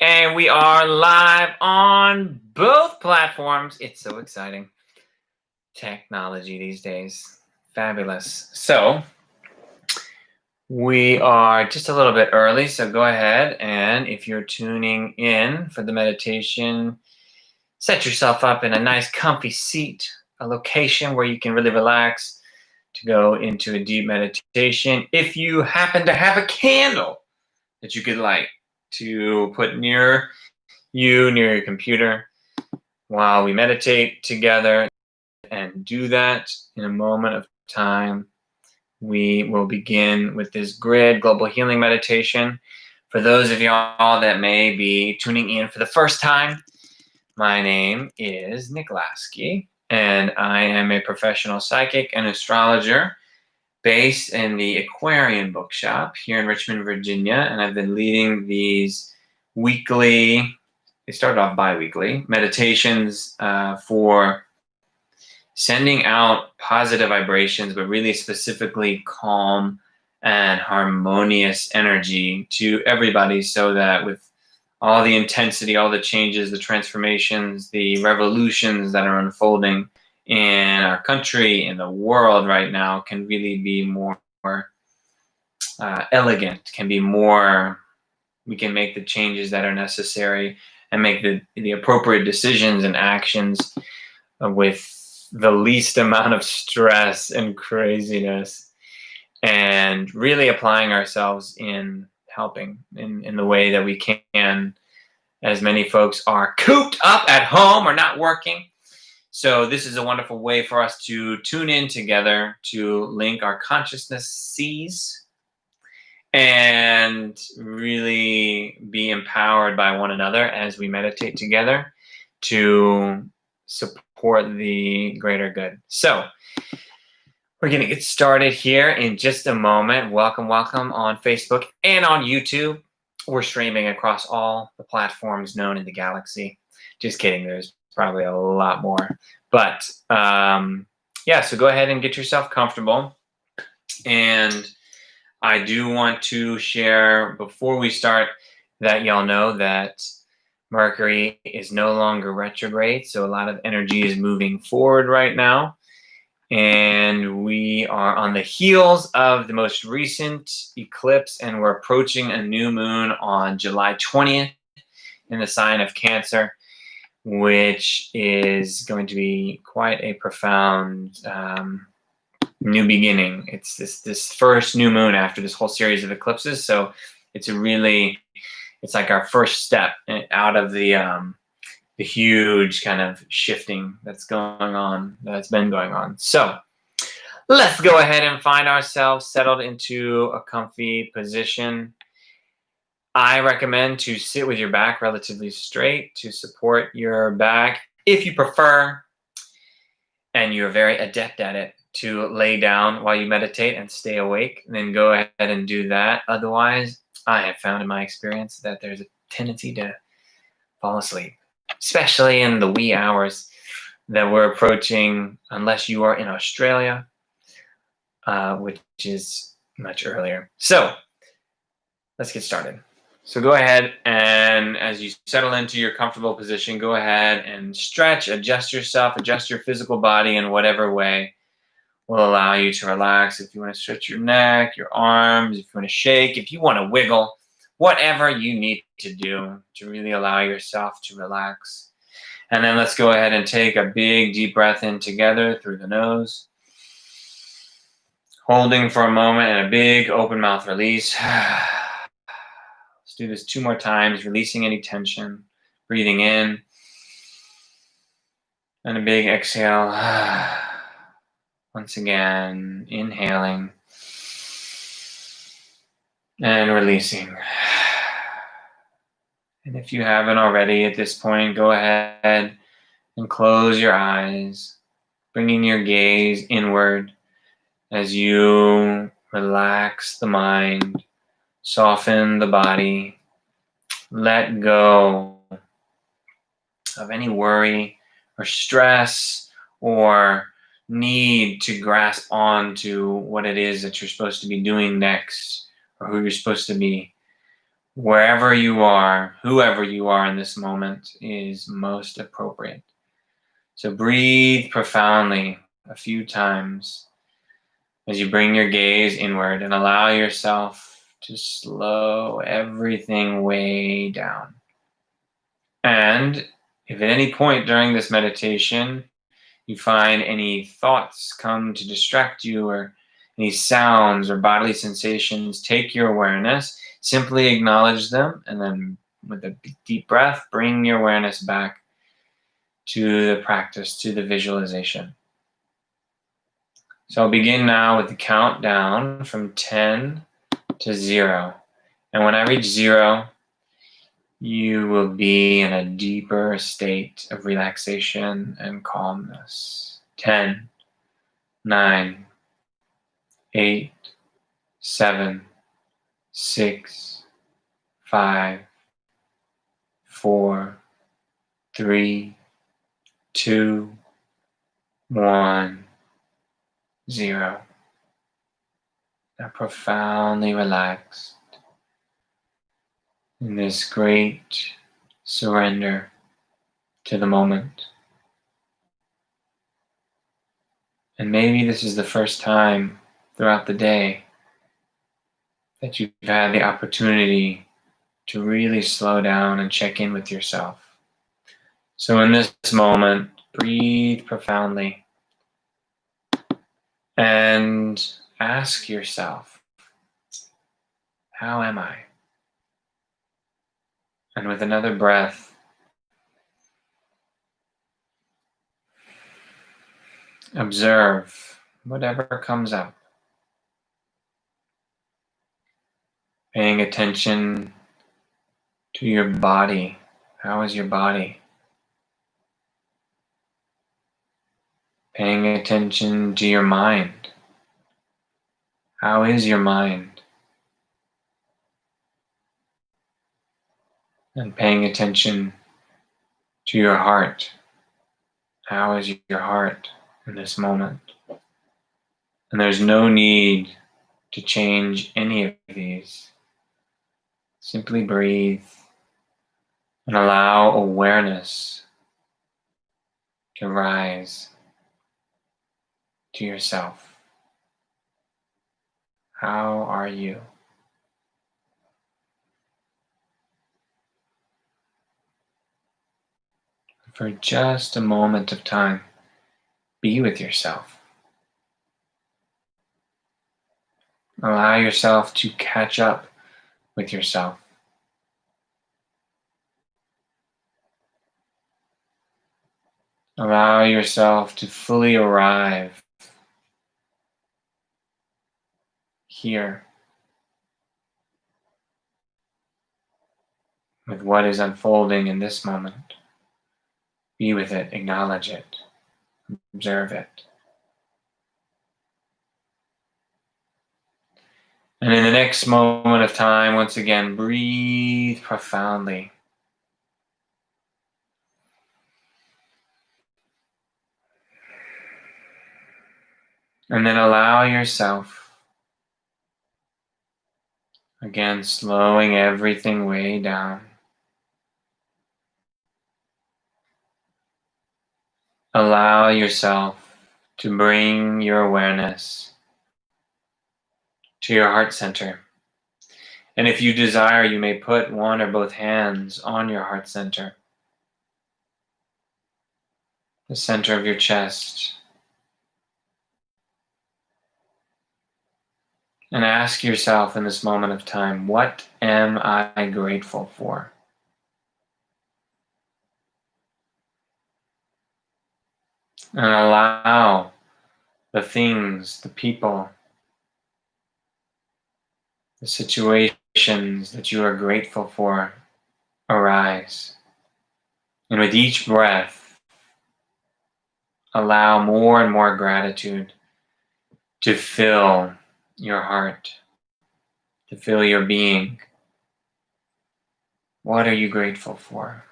And we are live on both platforms. It's so exciting. Technology these days. Fabulous. So, we are just a little bit early, so go ahead and if you're tuning in for the meditation, set yourself up in a nice comfy seat, a location where you can really relax to go into a deep meditation. If you happen to have a candle that you could light to put near your computer while we meditate together and do that in a moment of time. We will begin with this grid global healing meditation. For those of y'all that may be tuning in for the first time, my name is Nick Lasky, and I am a professional psychic and astrologer based in the Aquarian Bookshop here in Richmond, Virginia, and I've been leading these weekly, they started off bi-weekly, meditations for sending out positive vibrations, but really specifically calm and harmonious energy to everybody so that with all the intensity, all the changes, the transformations, the revolutions that are unfolding in our country, in the world right now, can really be more elegant, can be more, we can make the changes that are necessary and make the appropriate decisions and actions with the least amount of stress and craziness, and really applying ourselves in helping in the way that we can, as many folks are cooped up at home or not working. So this is a wonderful way for us to tune in together, to link our consciousness seas and really be empowered by one another as we meditate together to support the greater good. So we're going to get started here in just a moment. Welcome on Facebook and on YouTube. We're streaming across all the platforms known in the galaxy. Just kidding, there's probably a lot more. But yeah, so go ahead and get yourself comfortable. And I do want to share before we start that y'all know that Mercury is no longer retrograde, so a lot of energy is moving forward right now. And we are on the heels of the most recent eclipse, and we're approaching a new moon on July 20th in the sign of Cancer, which is going to be quite a profound new beginning. It's this first new moon after this whole series of eclipses, so it's like our first step out of the huge kind of shifting that's been going on. So let's go ahead and find ourselves settled into a comfy position. I recommend to sit with your back relatively straight to support your back. If you prefer, and you're very adept at it, to lay down while you meditate and stay awake, then go ahead and do that. Otherwise, I have found in my experience that there's a tendency to fall asleep, especially in the wee hours that we're approaching, unless you are in Australia, which is much earlier. So let's get started. So go ahead, and as you settle into your comfortable position, go ahead and stretch, adjust yourself, adjust your physical body in whatever way will allow you to relax. If you want to stretch your neck, your arms, if you want to shake, if you want to wiggle, whatever you need to do to really allow yourself to relax. And then let's go ahead and take a big deep breath in together through the nose. Holding for a moment and a big open mouth release. Let's do this 2 more times, releasing any tension. Breathing in. And a big exhale. Once again, inhaling. And releasing. And if you haven't already at this point, go ahead and close your eyes, bringing your gaze inward as you relax the mind, soften the body, let go of any worry or stress or need to grasp on to what it is that you're supposed to be doing next or who you're supposed to be. wherever you are, whoever you are in this moment is most appropriate. So breathe profoundly a few times as you bring your gaze inward and allow yourself to slow everything way down. And if at any point during this meditation you find any thoughts come to distract you or any sounds or bodily sensations, take your awareness, simply acknowledge them, and then with a deep breath, bring your awareness back to the practice, to the visualization. So I'll begin now with the countdown from 10 to 0. And when I reach 0, you will be in a deeper state of relaxation and calmness. 10, 9, 8, 7, 6, 5, 4, 3, 2, 1, 0. Now profoundly relaxed in this great surrender to the moment. And maybe this is the first time throughout the day that you've had the opportunity to really slow down and check in with yourself. So in this moment, breathe profoundly and ask yourself, how am I? And with another breath, observe whatever comes up. Paying attention to your body. How is your body? Paying attention to your mind. How is your mind? And paying attention to your heart. How is your heart in this moment? And there's no need to change any of these. Simply breathe and allow awareness to rise to yourself. How are you? For just a moment of time, be with yourself. Allow yourself to catch up with yourself. Allow yourself to fully arrive here with what is unfolding in this moment. Be with it, acknowledge it, observe it. And in the next moment of time, once again, breathe profoundly. And then allow yourself, again, slowing everything way down. Allow yourself to bring your awareness to your heart center. And if you desire, you may put one or both hands on your heart center, the center of your chest, and ask yourself in this moment of time, what am I grateful for? And allow the things, the people, the situations that you are grateful for arise. And with each breath, allow more and more gratitude to fill your heart, to fill your being. What are you grateful for?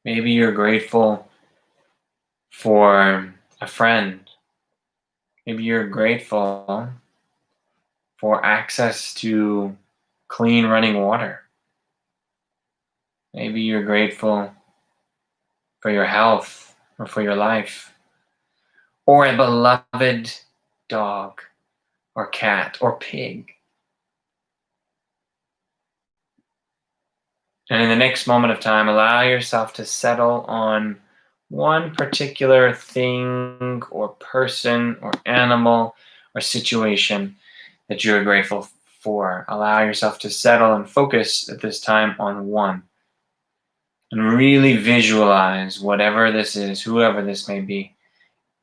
Maybe you're grateful for a friend. Maybe you're grateful for access to clean running water. Maybe you're grateful for your health or for your life, or a beloved dog or cat or pig. And in the next moment of time, allow yourself to settle on one particular thing or person or animal or situation that you're grateful for. Allow yourself to settle and focus at this time on one. And really visualize whatever this is, whoever this may be,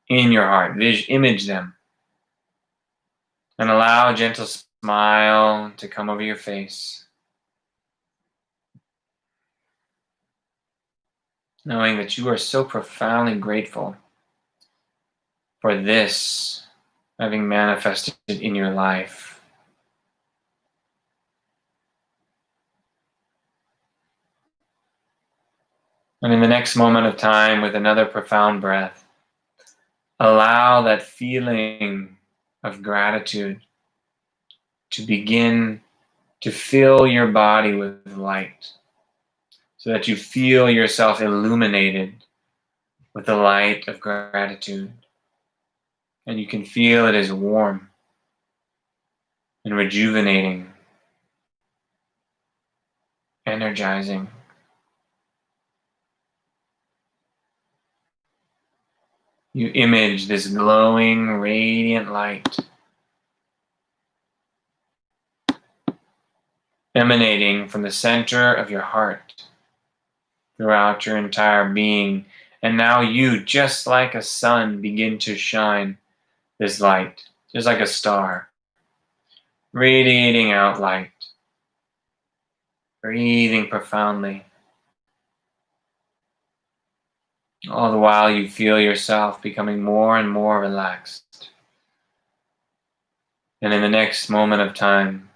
in your heart. Image them. And allow a gentle smile to come over your face, knowing that you are so profoundly grateful for this having manifested in your life. And in the next moment of time, with another profound breath, allow that feeling of gratitude to begin to fill your body with light, so that you feel yourself illuminated with the light of gratitude. And you can feel it as warm and rejuvenating, energizing. You image this glowing, radiant light emanating from the center of your heart throughout your entire being. And now you, just like a sun, begin to shine this light, just like a star, radiating out light, breathing profoundly. All the while you feel yourself becoming more and more relaxed. And in the next moment of time,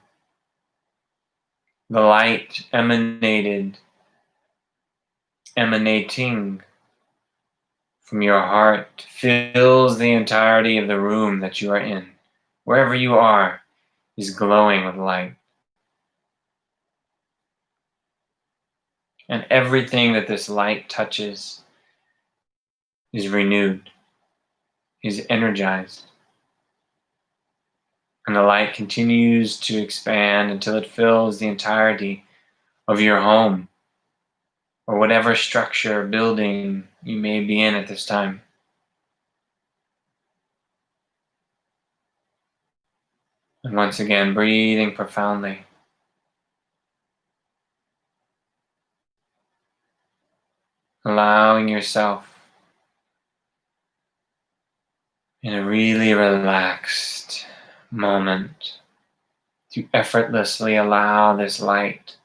the light emanating from your heart fills the entirety of the room that you are in. Wherever you are is glowing with light. And everything that this light touches is renewed, is energized. And the light continues to expand until it fills the entirety of your home, or whatever structure, building you may be in at this time. And once again, breathing profoundly. Allowing yourself in a really relaxed moment to effortlessly allow this light,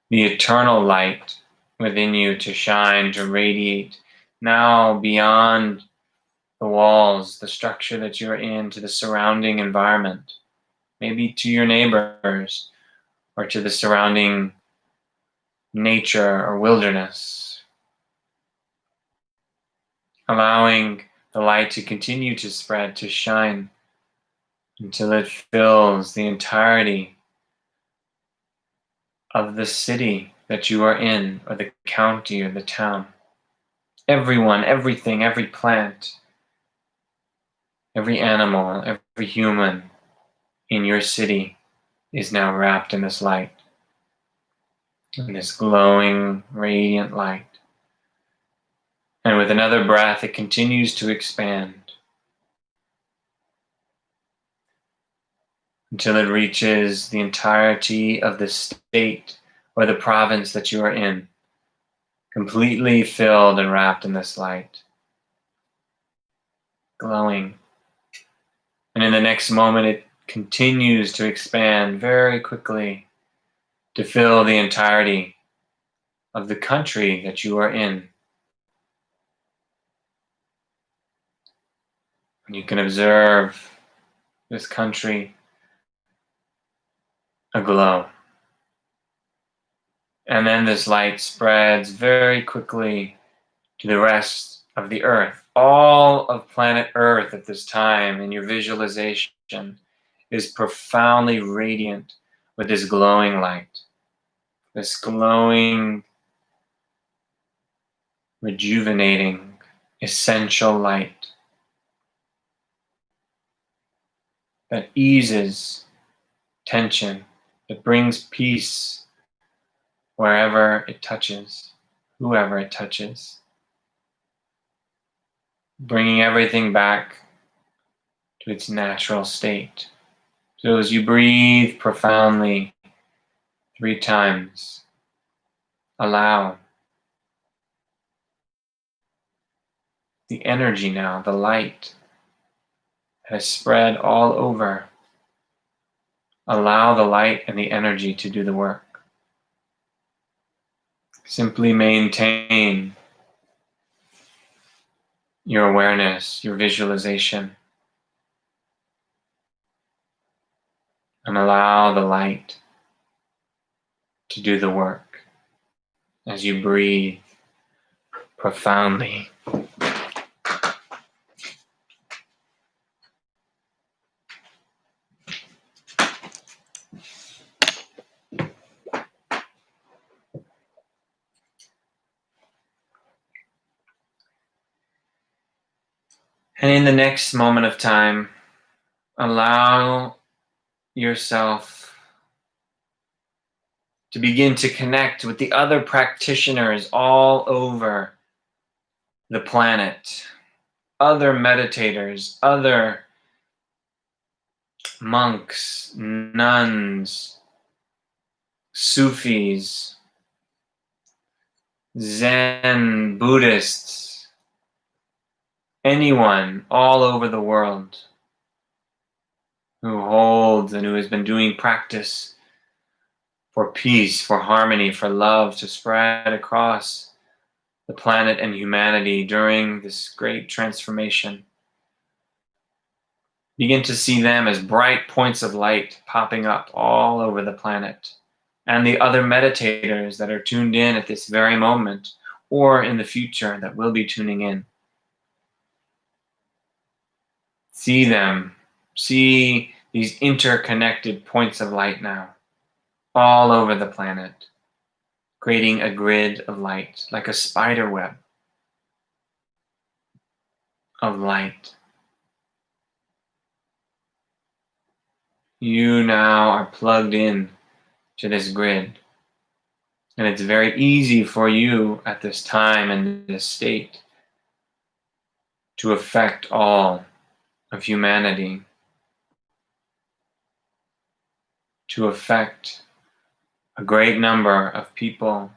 the eternal light within you, to shine, to radiate now beyond the walls, the structure that you're in, to the surrounding environment, maybe to your neighbors or to the surrounding nature or wilderness. Allowing the light to continue to spread, to shine, until it fills the entirety of the city that you are in, or the county or the town. Everyone, everything, every plant, every animal, every human in your city is now wrapped in this light, in this glowing, radiant light. And with another breath, it continues to expand until it reaches the entirety of the state or the province that you are in, completely filled and wrapped in this light, glowing. And in the next moment, it continues to expand very quickly to fill the entirety of the country that you are in. And you can observe this country aglow. And then this light spreads very quickly to the rest of the earth. All of planet Earth at this time, in your visualization, is profoundly radiant with this glowing light, this glowing, rejuvenating, essential light that eases tension, that brings peace wherever it touches, whoever it touches, bringing everything back to its natural state. So as you breathe profoundly 3 times, allow the energy now, the light that has spread all over. Allow the light and the energy to do the work. Simply maintain your awareness, your visualization, and allow the light to do the work as you breathe profoundly. And in the next moment of time, allow yourself to begin to connect with the other practitioners all over the planet, other meditators, other monks, nuns, Sufis, Zen, Buddhists, anyone all over the world who holds and who has been doing practice for peace, for harmony, for love to spread across the planet and humanity during this great transformation. Begin to see them as bright points of light popping up all over the planet, and the other meditators that are tuned in at this very moment or in the future that will be tuning in. See them, see these interconnected points of light now all over the planet, creating a grid of light, like a spider web of light. You now are plugged in to this grid, and it's very easy for you at this time and this state to affect all of humanity, to affect a great number of people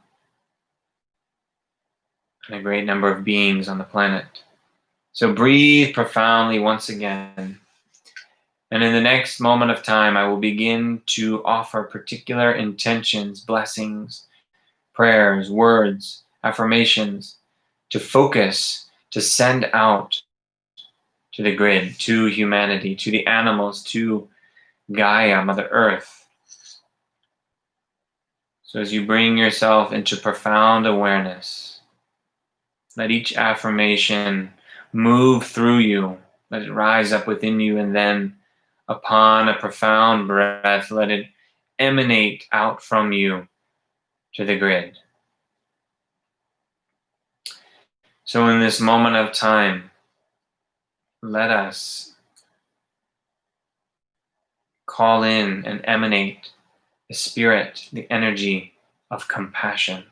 and a great number of beings on the planet. So breathe profoundly once again. And in the next moment of time, I will begin to offer particular intentions, blessings, prayers, words, affirmations to focus, to send out to the grid, to humanity, to the animals, to Gaia, Mother Earth. So as you bring yourself into profound awareness, let each affirmation move through you, let it rise up within you, and then upon a profound breath, let it emanate out from you to the grid. So in this moment of time, let us call in and emanate the spirit, the energy of compassion.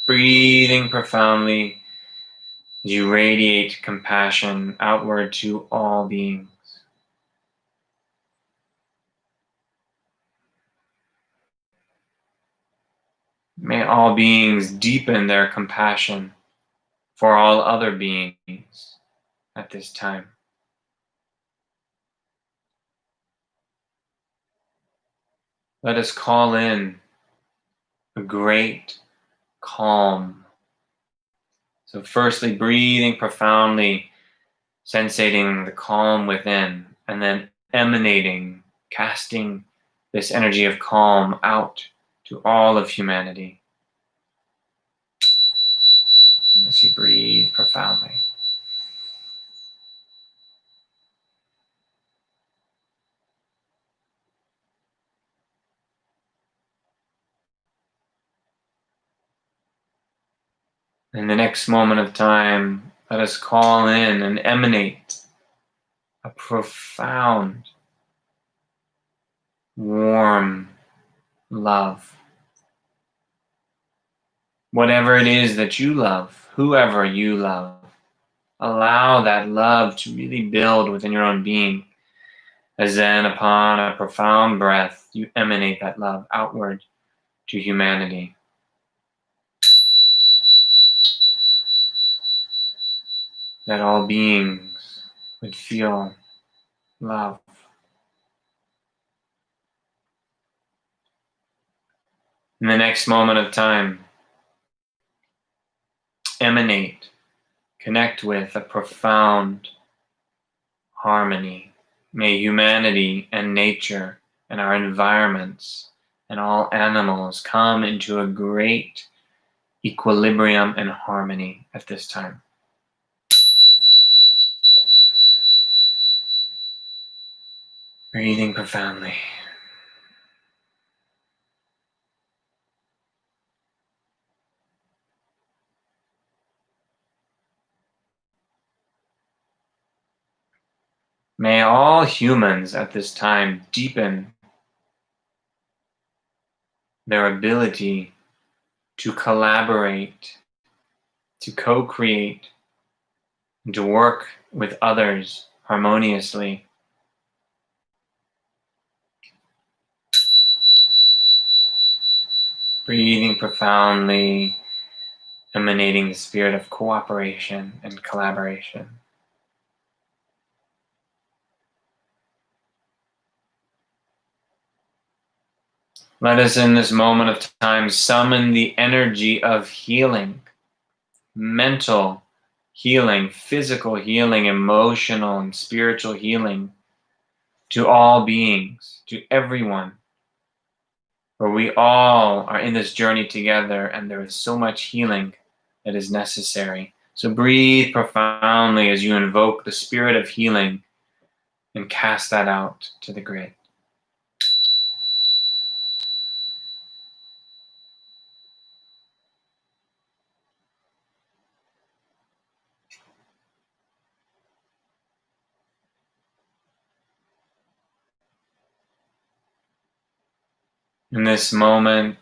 Breathing profoundly as you radiate compassion outward to all beings. May all beings deepen their compassion for all other beings at this time. Let us call in a great calm. So firstly, breathing profoundly, sensating the calm within, and then emanating, casting this energy of calm out to all of humanity. As you breathe profoundly. In the next moment of time, let us call in and emanate a profound, warm love. Whatever it is that you love, whoever you love, allow that love to really build within your own being. As then, upon a profound breath, you emanate that love outward to humanity. That all beings would feel love. In the next moment of time, emanate, connect with a profound harmony. May humanity and nature and our environments and all animals come into a great equilibrium and harmony at this time. Breathing profoundly. May all humans at this time deepen their ability to collaborate, to co-create, and to work with others harmoniously. Breathing profoundly, emanating the spirit of cooperation and collaboration. Let us in this moment of time summon the energy of healing, mental healing, physical healing, emotional and spiritual healing to all beings, to everyone. For we all are in this journey together and there is so much healing that is necessary. So breathe profoundly as you invoke the spirit of healing and cast that out to the grid. In this moment,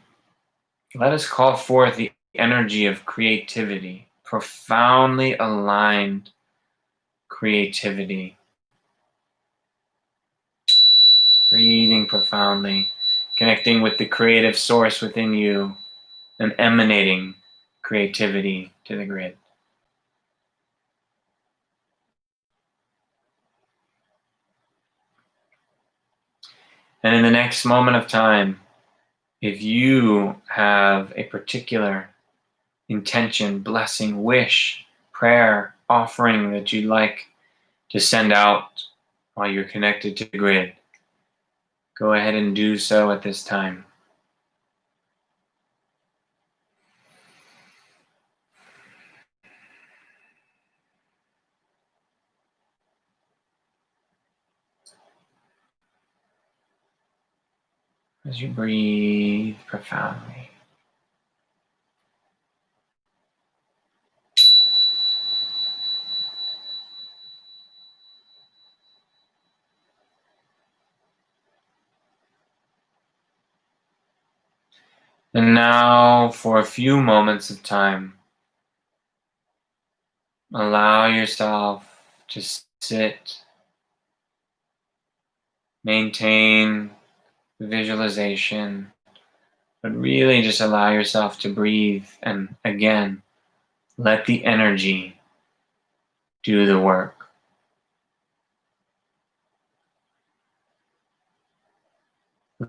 let us call forth the energy of creativity, profoundly aligned creativity. Breathing profoundly, connecting with the creative source within you and emanating creativity to the grid. And in the next moment of time, if you have a particular intention, blessing, wish, prayer, offering that you'd like to send out while you're connected to the grid, go ahead and do so at this time. As you breathe profoundly. And now, for a few moments of time, allow yourself to sit, maintain the visualization, but really just allow yourself to breathe and again, let the energy do the work.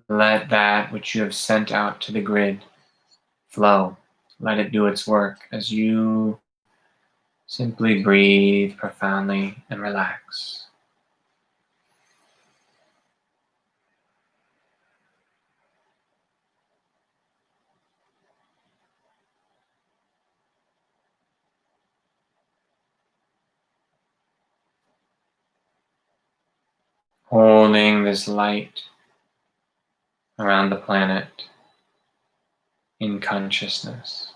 Let that which you have sent out to the grid flow. Let it do its work as you simply breathe profoundly and relax. Holding this light around the planet in consciousness.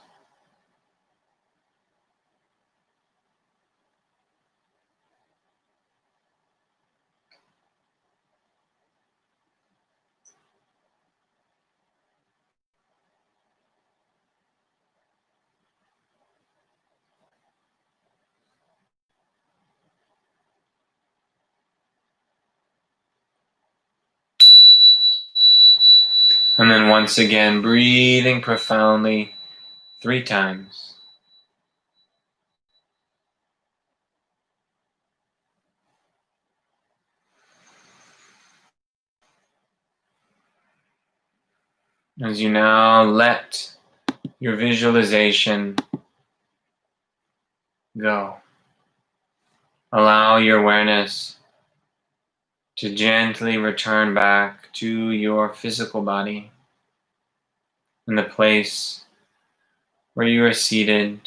And then once again, breathing profoundly 3 times. As you now let your visualization go. Allow your awareness to gently return back to your physical body in the place where you are seated.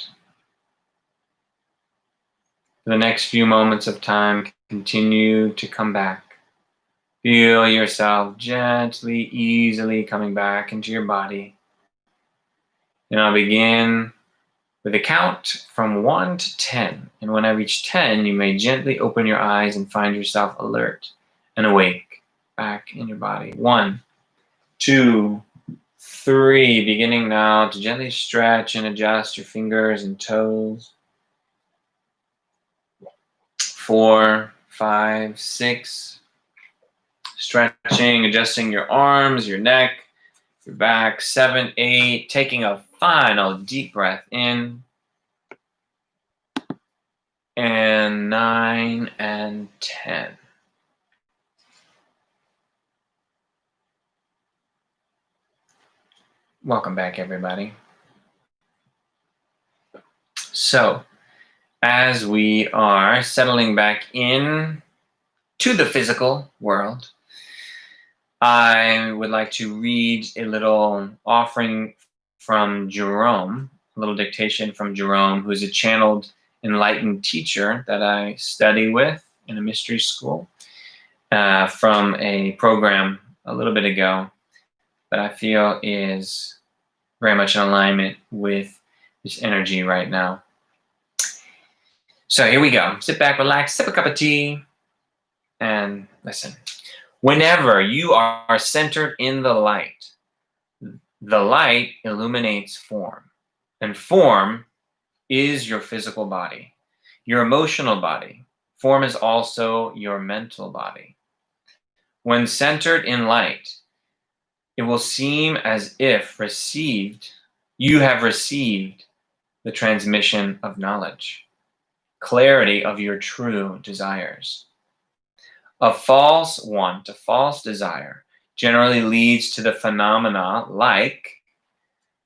For the next few moments of time, continue to come back. Feel yourself gently, easily coming back into your body. And I'll begin with a count from 1 to 10. And when I reach 10, you may gently open your eyes and find yourself alert and awake back in your body. 1, 2, 3. Beginning now to gently stretch and adjust your fingers and toes. 4, 5, 6. Stretching, adjusting your arms, your neck, your back. 7, 8. Taking a final deep breath in. And 9 and 10. Welcome back, everybody. So, as we are settling back in to the physical world, I would like to read a little offering from Jerome, a little dictation from Jerome, who's a channeled enlightened teacher that I study with in a mystery school, from a program a little bit ago that I feel is very much in alignment with this energy right now. So here we go. Sit back, relax, sip a cup of tea, and listen. Whenever you are centered in the light illuminates form, and form is your physical body, your emotional body. Form is also your mental body. When centered in light, it will seem as if you have received the transmission of knowledge, clarity of your true desires. A false want, a false desire, generally leads to the phenomena like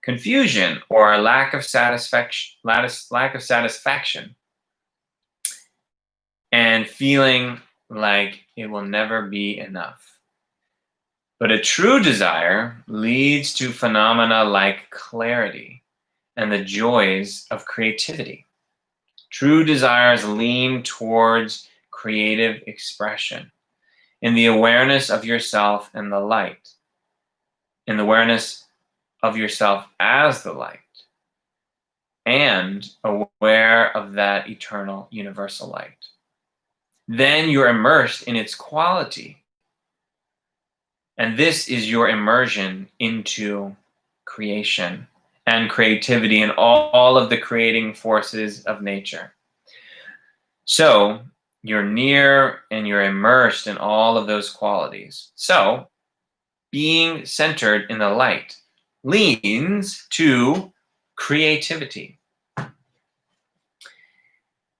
confusion or a lack of satisfaction, and feeling like it will never be enough. But a true desire leads to phenomena like clarity and the joys of creativity. True desires lean towards creative expression in the awareness of yourself and the light, in the awareness of yourself as the light, and aware of that eternal universal light. Then you're immersed in its quality. And this is your immersion into creation and creativity and all of the creating forces of nature. So you're near and you're immersed in all of those qualities. So being centered in the light leans to creativity.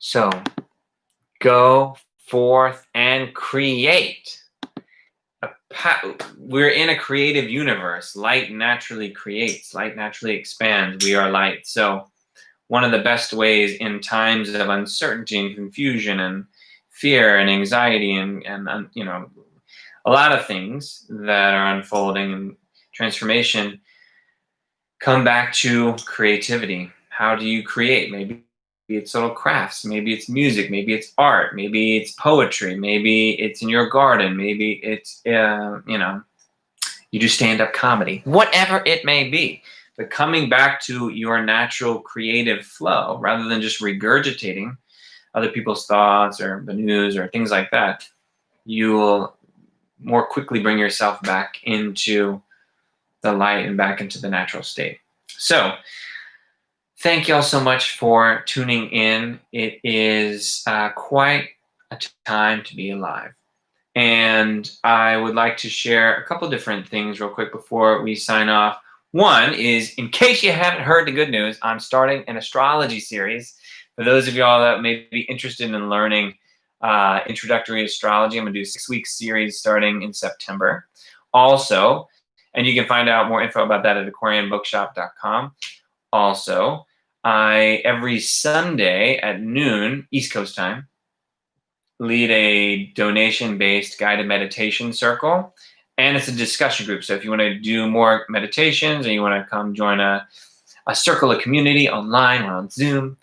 So go forth and create. We're in a creative universe. Light naturally creates. Light naturally expands. We are light. So one of the best ways in times of uncertainty and confusion and fear and anxiety and a lot of things that are unfolding and transformation, come back to creativity. How do you create? Maybe it's little crafts, maybe it's music, maybe it's art, maybe it's poetry, maybe it's in your garden, maybe it's you do stand-up comedy, whatever it may be. But coming back to your natural creative flow rather than just regurgitating other people's thoughts or the news or things like that, you will more quickly bring yourself back into the light and back into the natural state. So thank you all so much for tuning in. It is quite a time to be alive. And I would like to share a couple different things real quick before we sign off. One is, in case you haven't heard the good news, I'm starting an astrology series. For those of y'all that may be interested in learning introductory astrology, I'm going to do a 6-week series starting in September. Also, and you can find out more info about that at aquarianbookshop.com. Also, every Sunday at noon, East Coast time, lead a donation-based guided meditation circle. And it's a discussion group. So if you want to do more meditations and you want to come join a circle of community online or on Zoom,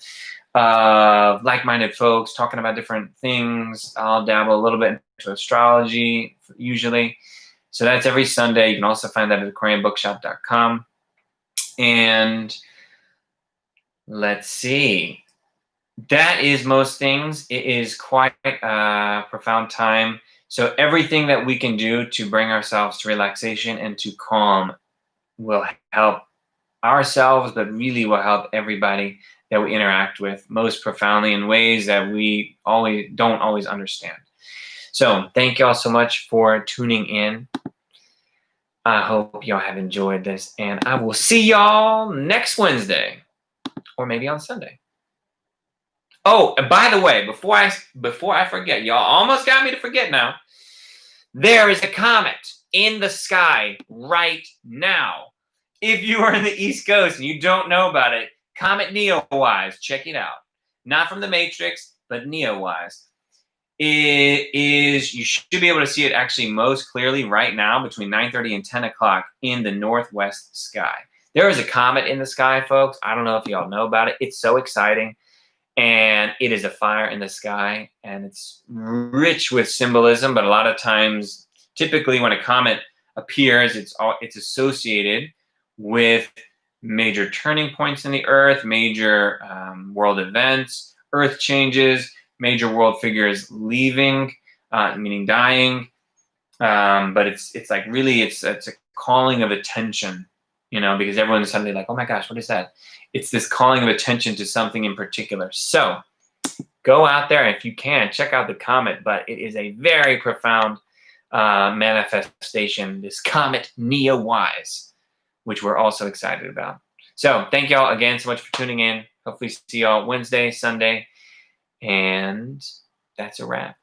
like-minded folks talking about different things. I'll dabble a little bit into astrology usually. So that's every Sunday. You can also find that at aquarianbookshop.com. And let's see. That is most things. It is quite a profound time. So everything that we can do to bring ourselves to relaxation and to calm will help ourselves, but really will help everybody that we interact with most profoundly in ways that we don't always understand. So thank y'all so much for tuning in. I hope y'all have enjoyed this, and I will see y'all next Wednesday, or maybe on Sunday. Oh, and by the way, before I forget, y'all almost got me to forget now. There is a comet in the sky right now. If you are in the East Coast and you don't know about it, Comet Neowise, check it out. Not from the Matrix, but Neowise. You should be able to see it actually most clearly right now between 9:30 and 10 o'clock in the northwest sky. There is a comet in the sky, folks. I don't know if y'all know about it. It's so exciting. And it is a fire in the sky, and it's rich with symbolism, but a lot of times, typically when a comet appears, it's associated with major turning points in the earth, major world events, earth changes, major world figures leaving, meaning dying. But it's like really, it's a calling of attention, because everyone's suddenly like, oh my gosh, what is that? It's this calling of attention to something in particular. So go out there, and if you can, check out the comet, but it is a very profound manifestation, this comet Neowise, which we're also excited about. So thank y'all again so much for tuning in. Hopefully see y'all Wednesday, Sunday, and that's a wrap.